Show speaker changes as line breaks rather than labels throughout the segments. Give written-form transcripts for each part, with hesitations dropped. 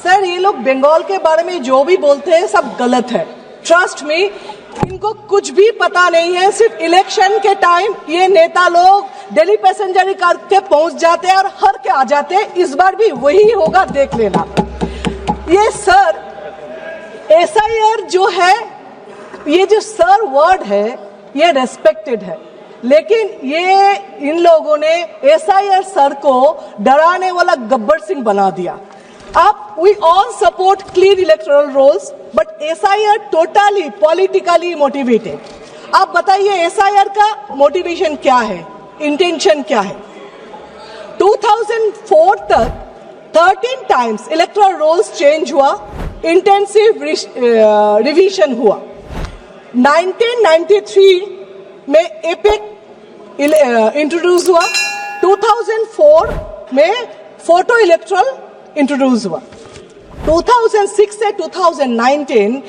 Sir ये लोग बंगाल के बारे में जो भी बोलते हैं सब गलत है। ट्रस्ट मी, इनको कुछ भी पता नहीं है। सिर्फ इलेक्शन के टाइम ये नेता लोग दिल्ली पैसेंजर करके पहुंच जाते हैं और हर के आ जाते हैं। इस बार भी वही होगा, देख लेना। ये सर एसआईआर जो है, ये जो सर वर्ड है ये रेस्पेक्टेड है, लेकिन ये इन लोगों ने एसआईआर सर को डराने वाला गब्बर सिंह बना दिया। अब we all support clean electoral rolls, but SIR totally politically motivated. आप बताइए एसआईआर का मोटिवेशन क्या है, इंटेंशन क्या है? 2004 तक 13 टाइम्स इलेक्टोरल रोल्स चेंज हुआ, इंटेंसिव रिवीजन हुआ। 1993 में एपिक इंट्रोड्यूस हुआ, 2004 में फोटो इलेक्ट्रल इंट्रोड्यूस हुआ। 2006 से 2019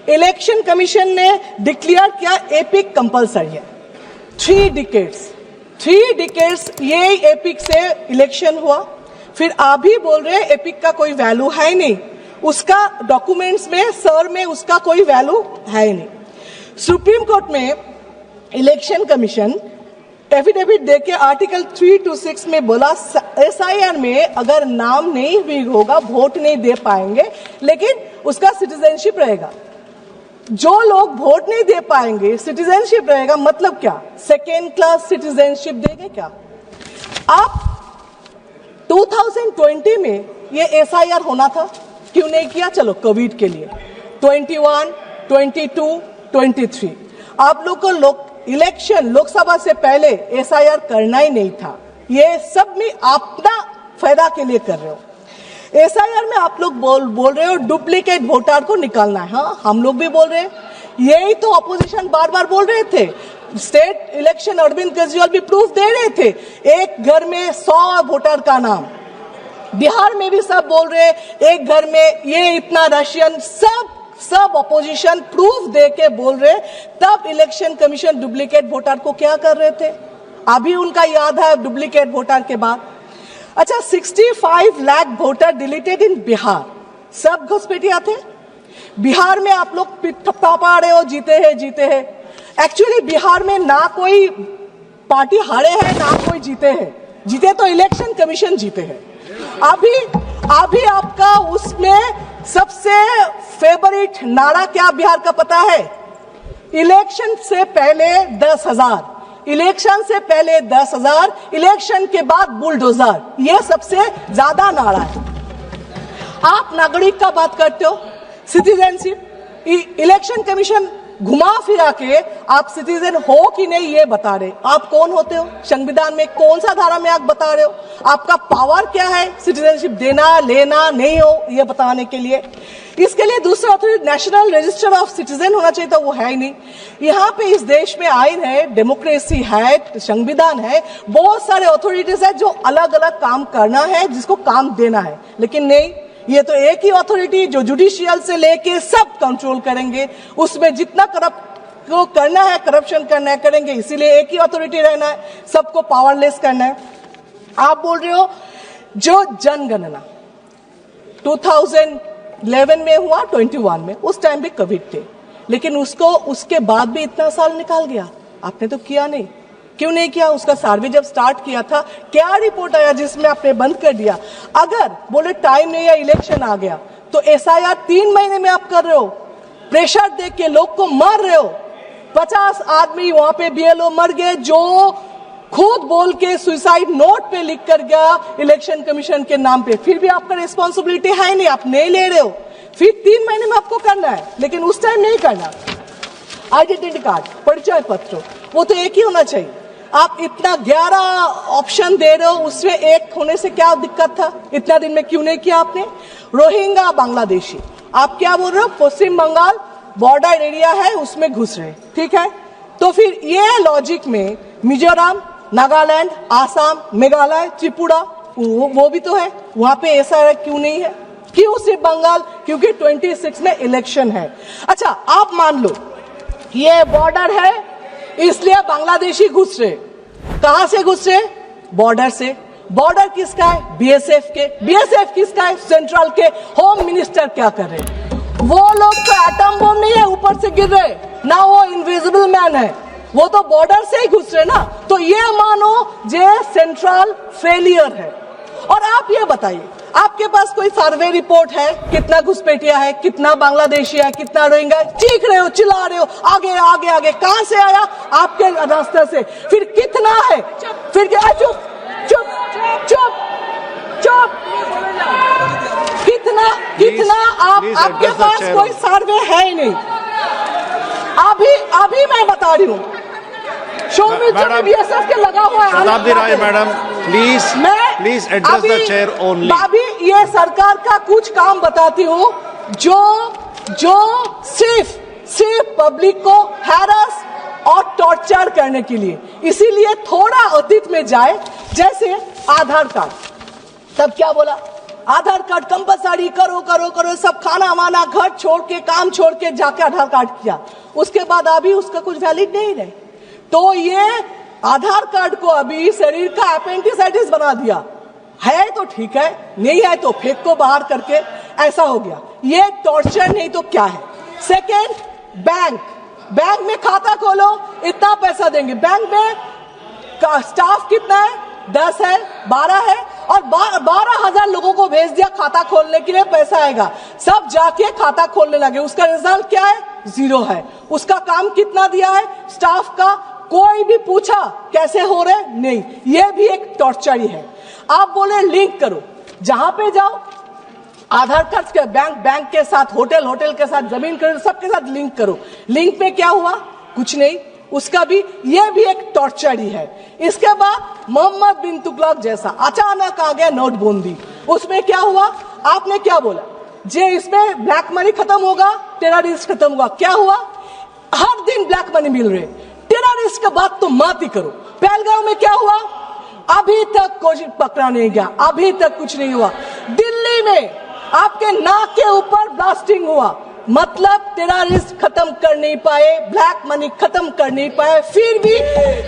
इलेक्शन कमीशन ने डिक्लेयर किया एपिक कंपलसरी है। 3 डिकेड्स ये एपिक से इलेक्शन हुआ। फिर आप भी बोल रहे हैं एपिक का कोई वैल्यू है नहीं, उसका डॉक्यूमेंट्स में सर में उसका कोई वैल्यू है नहीं। सुप्रीम कोर्ट में इलेक्शन कमीशन एफिडेविट देके आर्टिकल 326 में बोला एसआईआर में अगर नाम नहीं भी होगा, वोट नहीं दे पाएंगे, लेकिन उसका सिटीजनशिप रहेगा। जो लोग वोट नहीं दे पाएंगे, सिटीजनशिप रहेगा, मतलब क्या? सेकेंड क्लास सिटीजनशिप देंगे क्या? आप 2020 में ये एसआईआर होना था, क्यों नहीं किया? चलो कोविड के लिए 21, 22, 23 आप लोग को इलेक्शन लोकसभा से पहले एसआईआर करना ही नहीं था। ये सब में अपना फायदा के लिए कर रहे हो। एसआईआर में आप लोग बोल रहे हो डुप्लीकेट वोटर को निकालना है। हाँ, हम लोग भी बोल रहे हैं, यही तो ऑपोजिशन बार बार बोल रहे थे। स्टेट इलेक्शन अरविंद केजरीवाल भी प्रूफ दे रहे थे, एक घर में 100 वोटर का नाम। बिहार में भी सब बोल रहे एक घर में ये इतना रशियन, सब ऑपोजिशन प्रूफ दे के बोल रहे। तब इलेक्शन कमीशन डुप्लीकेट वोटर को क्या कर रहे थे? अभी उनका याद है डुप्लीकेट वोटर के बाद। अच्छा, 65 लाख वोटर डिलीटेड इन बिहार, सब घुसपैठिया थे। बिहार में आप लोग थप्पा रहे हो जीते हैं। एक्चुअली बिहार में ना कोई पार्टी हारे है ना कोई जीते हैं। जीते तो इलेक्शन कमीशन जीते हैं। अभी आपका उसमें सबसे फेवरेट नारा क्या बिहार का पता है? इलेक्शन से पहले 10,000, इलेक्शन से पहले 10,000, इलेक्शन के बाद बुलडोजर, ये सबसे ज्यादा नारा है। आप नागरिक का बात करते हो, सिटीजनशिप। इलेक्शन कमीशन घुमा फिरा के आप सिटीजन हो कि नहीं ये बता रहे। आप कौन होते हो? संविधान में कौन सा धारा में आप बता रहे हो? आपका पावर क्या है सिटीजनशिप देना लेना नहीं हो ये बताने के लिए? इसके लिए दूसरा authority national register of citizen होना चाहिए था, वो है ही नहीं। यहाँ पे इस देश में आइन है, डेमोक्रेसी है, संविधान है, बहुत सारे अथॉरिटीज है जो अलग अलग काम करना है, जिसको काम देना है, लेकिन नहीं, ये तो एक ही अथॉरिटी जो जुडिशियल से लेके सब कंट्रोल करेंगे। उसमें जितना करना है, करप्शन करना है, करेंगे। इसीलिए एक ही अथॉरिटी रहना है, सबको पावरलेस करना है। आप बोल रहे हो जो जनगणना 2011 में हुआ, 21 में, उस टाइम भी कोविड थे, लेकिन उसके बाद भी इतना साल निकाल गया। आपने तो किया नहीं, क्यों नहीं किया? उसका सर्वे जब स्टार्ट किया था, क्या रिपोर्ट आया जिसमें आपने बंद कर दिया? अगर बोले टाइम नहीं है, इलेक्शन आ गया, तो एसआईआर 3 महीने में आप कर रहे हो। प्रेशर देख के लोग को मार रहे हो। 50 आदमी वहां पे बीएलओ मर गए, जो खुद बोल के सुसाइड नोट पे लिख कर गया इलेक्शन कमीशन के नाम पे। फिर भी आपका रिस्पॉन्सिबिलिटी है नहीं, आप नहीं ले रहे हो। फिर 3 महीने में आपको करना है, लेकिन उस टाइम नहीं करना। आइडेंटिटी कार्ड, परिचय पत्र, वो तो एक ही होना चाहिए। आप इतना 11 ऑप्शन दे रहे हो, उसमें एक होने से क्या दिक्कत था? इतना दिन में क्यों नहीं किया आपने? रोहिंग्या बांग्लादेशी, आप क्या बोल रहे हो? पश्चिम बंगाल बॉर्डर एरिया है, उसमें घुस रहे, ठीक है। तो फिर ये लॉजिक में मिजोरम, नागालैंड, आसाम, मेघालय, त्रिपुरा, वो भी तो है, वहां पे ऐसा क्यों नहीं है? क्यों सिर्फ बंगाल? क्योंकि 26 में इलेक्शन है। अच्छा, आप मान लो ये बॉर्डर है, इसलिए बांग्लादेशी घुस रहे। कहां से घुस रहे? बॉर्डर से। बॉर्डर किसका है? बीएसएफ के। बीएसएफ किसका है? सेंट्रल के। होम मिनिस्टर क्या कर रहे हैं? वो लोग तो एटम बम नहीं है ऊपर से गिर रहे, ना वो इनविजिबल मैन है, वो तो बॉर्डर से ही घुस रहे ना। तो ये मानो जे सेंट्रल फेलियर है। और आप ये बताइए, आपके पास कोई सर्वे रिपोर्ट है? कितना घुसपैठिया है, कितना बांग्लादेशी है, कितना रोहिंग्या? चीख रहे हो, चिल्ला रहे हो, आगे आगे आगे। कहां से आया? आपके रास्ते से। फिर कितना है? फिर क्या? चुप चुप चुप चुप। कितना कितना आपके पास कोई सर्वे है ही नहीं। अभी मैं बता रही हूँ, बीएसएफ के लगा हुआ है।
Shatabdi Roy madam, please address the chair only.
अभी ये सरकार का कुछ काम बताती हूँ जो सिर्फ पब्लिक को हैरस और टॉर्चर करने के लिए। इसीलिए थोड़ा अतीत में जाए, जैसे आधार कार्ड। तब क्या बोला? आधार कार्ड कंपलसरी करो करो करो, सब खाना वाना घर छोड़ के, काम छोड़ के जाके आधार कार्ड किया। उसके बाद अभी उसका कुछ वैलिड नहीं रहे। तो ये आधार कार्ड को अभी शरीर का अपेंडिसाइटिस बना दिया है। तो ठीक है, नहीं है तो फेंक को बाहर करके, ऐसा हो गया। ये टॉर्चर नहीं तो क्या है? सेकेंड, बैंक में खाता खोलो, इतना पैसा देंगे। बैंक में का स्टाफ कितना है? 10 है, 12 है, और 12,000 लोगों को भेज दिया खाता खोलने के लिए, पैसा आएगा। सब जाके खाता खोलने लगे। उसका रिजल्ट क्या है? 0 है। उसका काम कितना दिया है स्टाफ का? कोई भी पूछा कैसे हो रहे? नहीं। ये भी एक टॉर्चर ही है। आप बोले लिंक करो, जहां पे जाओ आधार कार्ड के बैंक के साथ, होटल के साथ, जमीन करो, सबके साथ लिंक करो। लिंक में क्या हुआ? कुछ नहीं। उसका भी, ये भी एक टॉर्चर ही है। इसके बाद मोहम्मद बिन तुगलक जैसा अचानक आ गया नोटबंदी। उसमें क्या हुआ? आपने क्या बोला? जे इसमें ब्लैक मनी खत्म होगा, टेररिस्ट खत्म होगा। क्या हुआ? हर दिन ब्लैक मनी मिल रहे। टेररिस्ट का बात तो मत ही करो। पहलगांव में क्या हुआ? अभी तक कोई पकड़ा नहीं गया, अभी तक कुछ नहीं हुआ। दिल्ली में आपके नाक के ऊपर ब्लास्टिंग हुआ, मतलब टेररिस्ट खत्म कर नहीं पाए, ब्लैक मनी खत्म कर नहीं पाए। फिर भी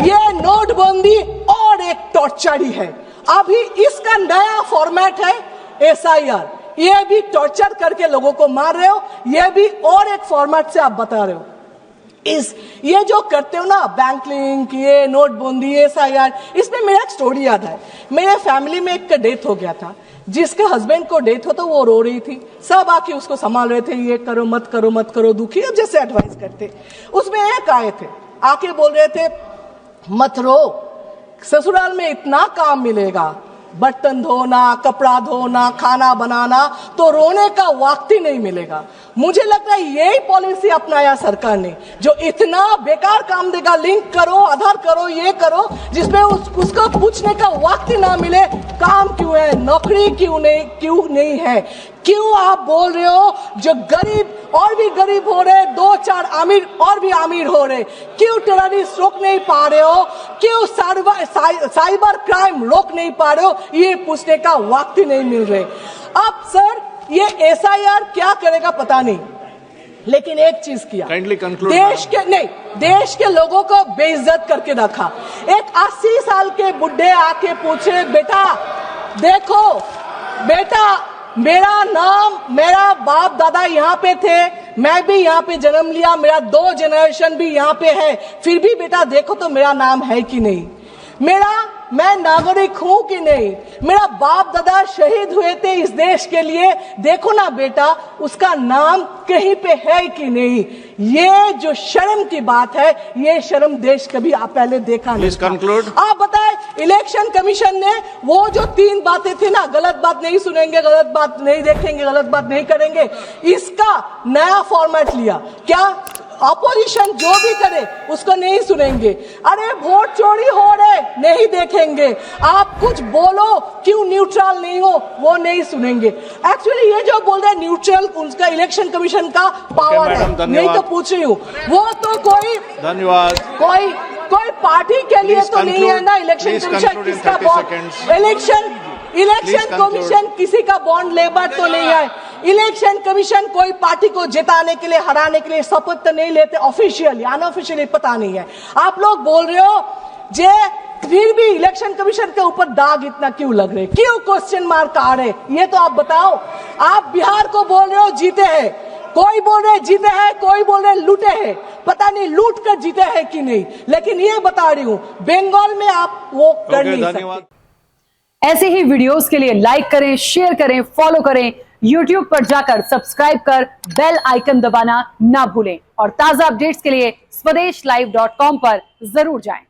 ये नोटबंदी और एक टॉर्चर ही है। अभी इसका नया फॉर्मेट है SIR। ये भी टॉर्चर करके लोगों को मार रहे हो, ये भी और एक फॉर्मेट से आप बता रहे हो। ये जो करते हो ना, बैंक लिंक, ये नोटबंदी, SIR, इसमें मेरा एक स्टोरी याद है। मेरे फैमिली में एक का डेथ हो गया था, जिसके हस्बैंड को डेथ हो तो वो रो रही थी, सब आके उसको संभाल रहे थे, ये करो मत करो मत करो, दुखी है जैसे एडवाइस करते। उसमें एक आए थे, आके बोल रहे थे मत रो, ससुराल में इतना काम मिलेगा, बर्तन धोना, कपड़ा धोना, खाना बनाना, तो रोने का वक्त ही नहीं मिलेगा। मुझे लगता है यही पॉलिसी अपनाया सरकार ने, जो इतना बेकार काम देगा। लिंक करो, आधार करो, ये करो, जिसमें उसको पूछने का वक्त ही ना मिले काम क्यों है, नौकरी क्यों नहीं है। क्यों आप बोल रहे हो जो गरीब और भी गरीब हो रहे, 2-4 अमीर और भी अमीर हो रहे, क्यों टेररिस्ट रोक नहीं पा रहे हो, क्यों साइबर क्राइम रोक नहीं पा रहे हो, ये पूछने का वक्त ही नहीं मिल रहे। अब सर ये SIR क्या करेगा पता नहीं, लेकिन एक चीज किया, देश के लोगों को बेइज्जत करके रखा। एक 80 साल के बुढ़े आके पूछे, बेटा देखो बेटा, मेरा बाप दादा यहाँ पे थे, मैं भी यहाँ पे जन्म लिया, मेरा 2 जनरेशन भी यहाँ पे है, फिर भी बेटा देखो तो मेरा नाम है कि नहीं, मैं नागरिक हूं कि नहीं, मेरा बाप दादा शहीद हुए थे इस देश के लिए, देखो ना बेटा उसका नाम कहीं पे है कि नहीं। ये जो शर्म की बात है, ये शर्म देश कभी आप पहले देखा नहीं। आप बताएं, इलेक्शन कमीशन ने वो जो 3 बातें थी ना, गलत बात नहीं सुनेंगे, गलत बात नहीं देखेंगे, गलत बात नहीं करेंगे, इसका नया फॉर्मेट लिया। क्या? ऑपोजिशन जो भी करे उसको नहीं सुनेंगे। अरे वोट चोरी हो रहे, नहीं देखेंगे। आप कुछ बोलो क्यों न्यूट्रल नहीं हो, वो नहीं सुनेंगे। एक्चुअली ये जो बोल रहे हैं न्यूट्रल, उसका इलेक्शन कमीशन का पावर है, नहीं तो पूछ रही हूँ, वो तो कोई पार्टी के लिए तो नहीं है ना इलेक्शन कमीशन। किसका बॉन्ड? इलेक्शन कमीशन किसी का बॉन्ड लेबर तो नहीं है। इलेक्शन कमीशन कोई पार्टी को जिताने के लिए, हराने के लिए शपथ तो नहीं लेते, ऑफिशियली अनऑफिशियली पता नहीं है। आप लोग बोल रहे हो जे फिर भी इलेक्शन कमीशन के ऊपर दाग इतना क्यों लग रहे, क्यों क्वेश्चन मार्क आ रहे, ये तो आप बताओ। आप बिहार को बोल रहे हो जीते हैं, कोई बोल रहे जीते हैं, कोई बोल रहे लूटे हैं, पता नहीं लूट कर जीते हैं कि नहीं, लेकिन ये बता रही हूं बंगाल में आप वो कर नहीं सकते।
ऐसे ही वीडियोस के लिए लाइक करें, शेयर करें, फॉलो करें, YouTube पर जाकर सब्सक्राइब कर बेल आइकन दबाना ना भूलें और ताजा अपडेट्स के लिए SwadeshLive.com पर जरूर जाएं।